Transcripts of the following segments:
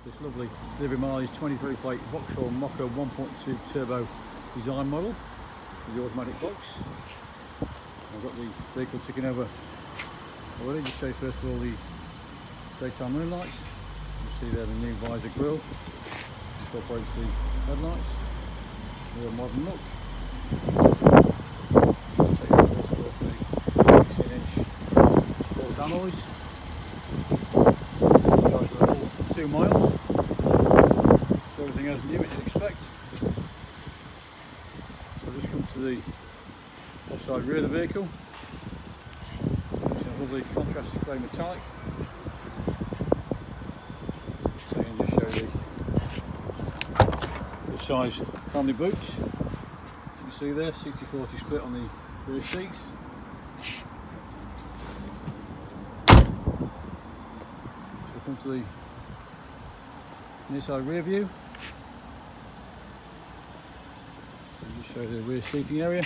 This lovely delivery mileage 23 plate Vauxhall Mokka 1.2 turbo design model with the automatic box. I've got the vehicle ticking over already. Just show you first of all the daytime running lights. You see there the new visor grille incorporates the headlights. Real modern look. Let's take you first of all the 16-inch sports alloys. 2 miles, so everything as new as you'd expect. So I'll just come to the offside rear of the vehicle. It's a lovely contrast grey metallic. So I can just show you the full size family boots. As you can see there, 60-40 split on the rear seats. So come to the near side rear view. I'll just show you the rear seating area.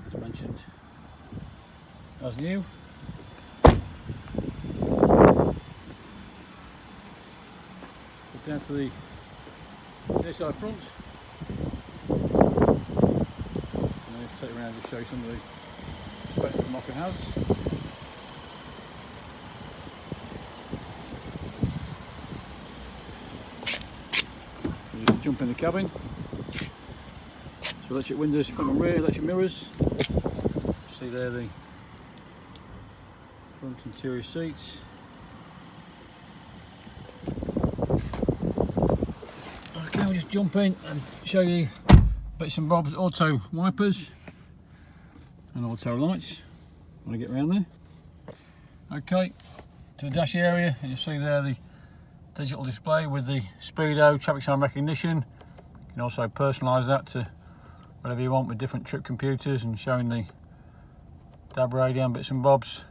As mentioned, as new. Look down to the near side front. And then just take around and show you some of the specs that Mokka has. Just jump in the cabin. So electric windows front and rear, electric mirrors. See there the front interior seats. Okay, we'll just jump in and show you bits and bobs. Auto wipers and auto lights when I get around there. Okay, to the dash area, and you'll see there the digital display with the speedo, traffic sign recognition. You can also personalise that to whatever you want with different trip computers and showing the DAB radio and bits and bobs.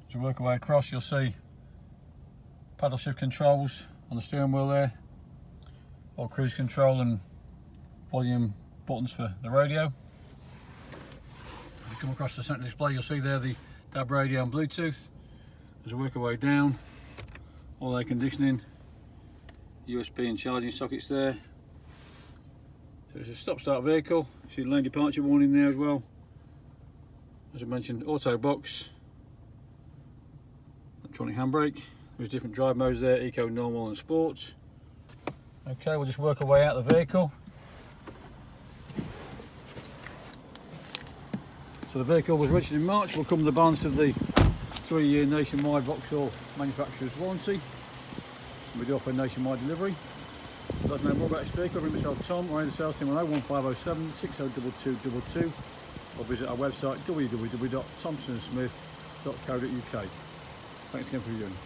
As you work our way across, you'll see paddle shift controls on the steering wheel there, or cruise control and volume buttons for the radio. If you come across the centre display, you'll see there the DAB radio and Bluetooth. As we work our way down, all air conditioning, USB and charging sockets there. So it's a stop-start vehicle. You see the lane departure warning there as well. As I mentioned, auto box, electronic handbrake. There's different drive modes there, eco, normal and sports. Okay, we'll just work our way out of the vehicle. So the vehicle was registered in March. We'll come to the balance of the 3-year nationwide Vauxhall manufacturer's warranty. We do offer nationwide delivery. If you'd like to know more about this vehicle, ring myself Tom or any of the sales team on 01507 602222 or visit our website www.thompsonsmith.co.uk. Thanks again for viewing.